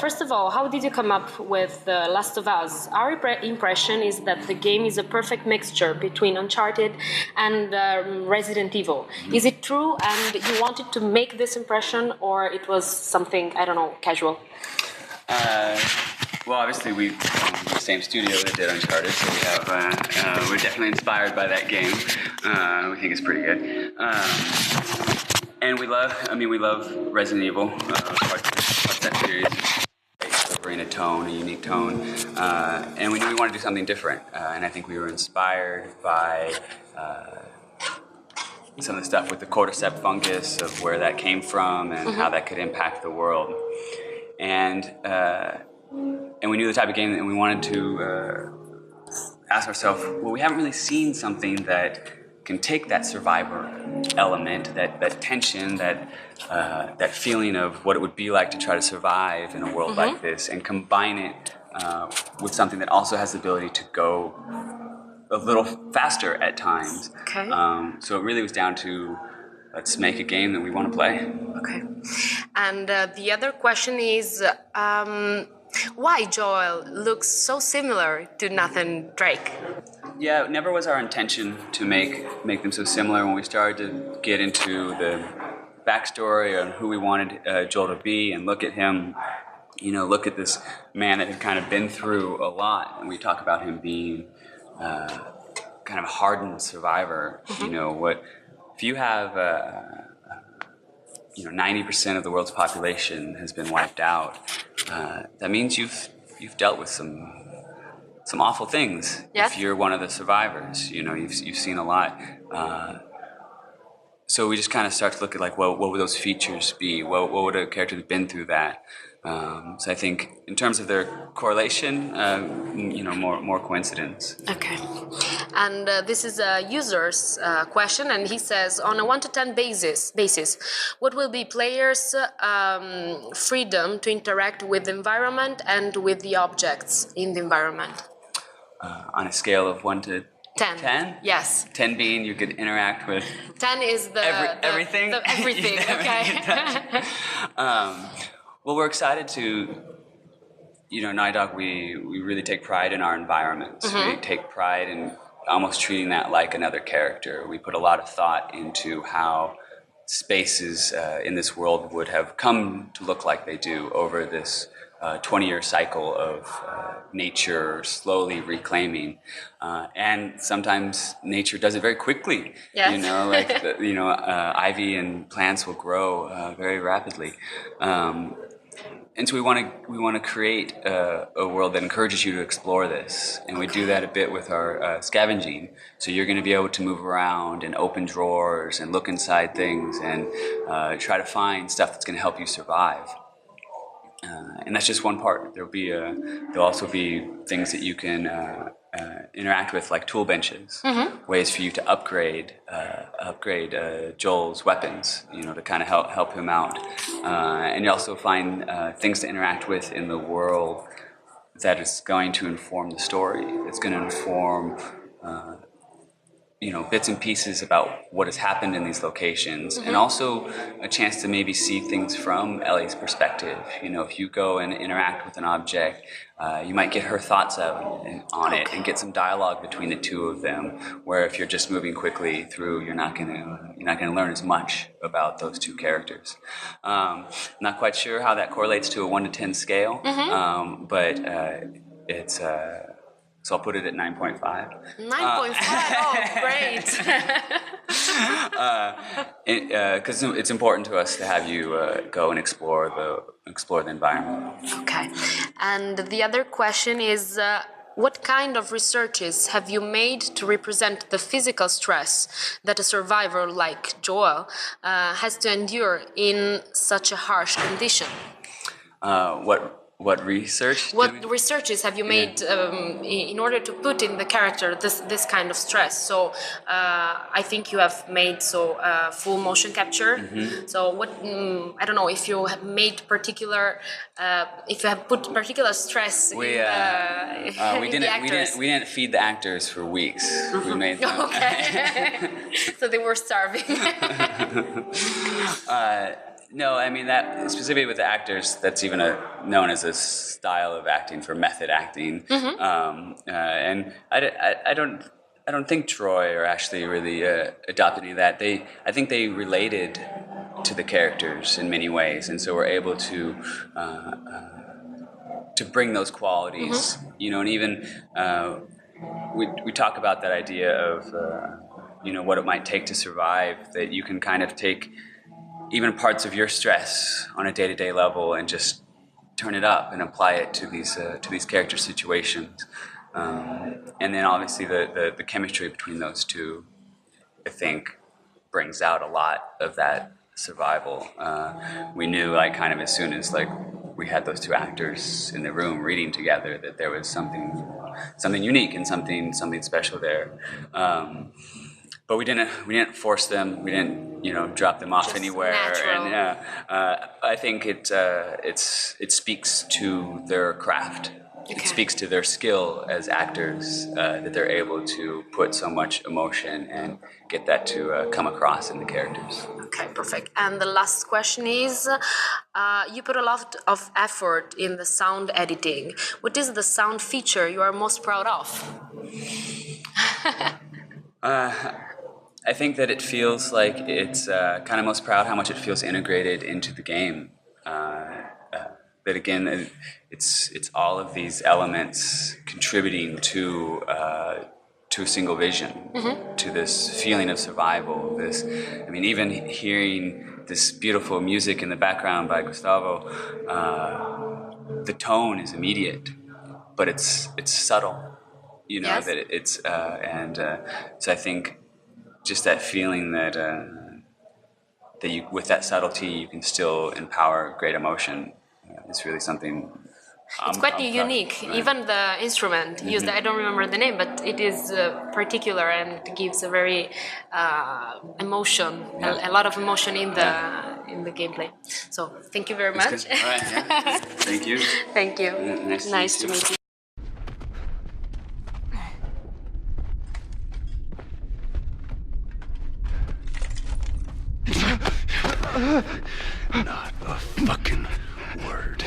first of all, how did you come up with The Last of Us? Our impression is that the game is a perfect mixture between Uncharted and Resident Evil. Is it true, and you wanted to make this impression, or it was something, I don't know, casual? Well, obviously we the same studio that did Uncharted, so we're definitely inspired by that game. We think it's pretty good, and we love Resident Evil. Parts that series, delivering a tone, a unique tone, and we knew we wanted to do something different. And I think we were inspired by some of the stuff with the cordyceps fungus, of where that came from and how that could impact the world. And we knew the type of game, and we wanted to ask ourselves, well, we haven't really seen something that can take that survivor element, that tension, that feeling of what it would be like to try to survive in a world like this, and combine it with something that also has the ability to go a little faster at times. Okay. So it really was down to, let's make a game that we want to play. Okay. And the other question is, why Joel looks so similar to Nathan Drake? Yeah, it never was our intention to make them so similar. When we started to get into the backstory on who we wanted Joel to be and look at him, look at this man that had kind of been through a lot. And we talk about him being kind of a hardened survivor. If you have 90% of the world's population has been wiped out, that means you've dealt with some awful things. Yes. If you're one of the survivors, you've seen a lot. So we just kind of start to look at what would those features be? What would a character have been through that? So I think in terms of their correlation, more coincidence. Okay. And this is a user's question, and he says, on a 1 to 10 basis, what will be players' freedom to interact with the environment and with the objects in the environment? On a scale of 1 to 10. 10? Yes. 10 being you could interact with 10 is everything. Everything. Okay. Well, we're excited to, Naughty Dog, we really take pride in our environments. We take pride in almost treating that like another character. We put a lot of thought into how spaces in this world would have come to look like they do over this 20-year cycle of nature slowly reclaiming, and sometimes nature does it very quickly. Yes. Ivy and plants will grow very rapidly, and so we want to create a world that encourages you to explore this, and we do that a bit with our scavenging. So you're going to be able to move around and open drawers and look inside things and try to find stuff that's going to help you survive. And that's just one part. There'll also be things that you can interact with, like tool benches, ways for you to upgrade Joel's weapons, to kind of help him out. And you also find things to interact with in the world that is going to inform the story. It's going to inform bits and pieces about what has happened in these locations, and also a chance to maybe see things from Ellie's perspective. If you go and interact with an object, you might get her thoughts on it and get some dialogue between the two of them, where if you're just moving quickly through, you're not going to learn as much about those two characters. Not quite sure how that correlates to a 1 to 10 scale, but it's so I'll put it at 9.5. 9.5. Oh, great! Because it's important to us to have you go and explore the environment. Okay. And the other question is, what kind of researches have you made to represent the physical stress that a survivor like Joel has to endure in such a harsh condition? What research? What researches have you made in order to put in the character this kind of stress? So I think you have made full motion capture. So what I don't know if you have made if you have put particular stress we in the actors. We didn't feed the actors for weeks. We made them. Okay. So they were starving. No, I mean that specifically with the actors. That's even known as a style of acting for method acting. And I don't think Troy or Ashley really adopted any of that. I think they related to the characters in many ways, and so were able to bring those qualities. You know, and even we talk about that idea of what it might take to survive. That you can kind of take even parts of your stress on a day-to-day level and just turn it up and apply it to these character situations. And then obviously the chemistry between those two, I think, brings out a lot of that survival. We knew like kind of as soon as like we had those two actors in the room reading together that there was something unique and something special there. But we didn't force them. We didn't drop them off Just anywhere. natural. And I think it speaks to their craft. Okay. It speaks to their skill as actors that they're able to put so much emotion and get that to come across in the characters. Okay, perfect. And the last question is, you put a lot of effort in the sound editing. What is the sound feature you are most proud of? I think that it feels like it's kind of most proud how much it feels integrated into the game. That again, it's all of these elements contributing to a single vision, to this feeling of survival. Even hearing this beautiful music in the background by Gustavo, the tone is immediate, but it's subtle. Yes. That it's so I think just that feeling that you, with that subtlety, you can still empower great emotion. It's really something. It's quite unique. Right? Even the instrument used, I don't remember the name, but it is particular and gives a very emotion, a lot of emotion in the gameplay. So thank you very much. All right, yeah. Thank you. Thank you. Nice to meet you. Not a fucking word.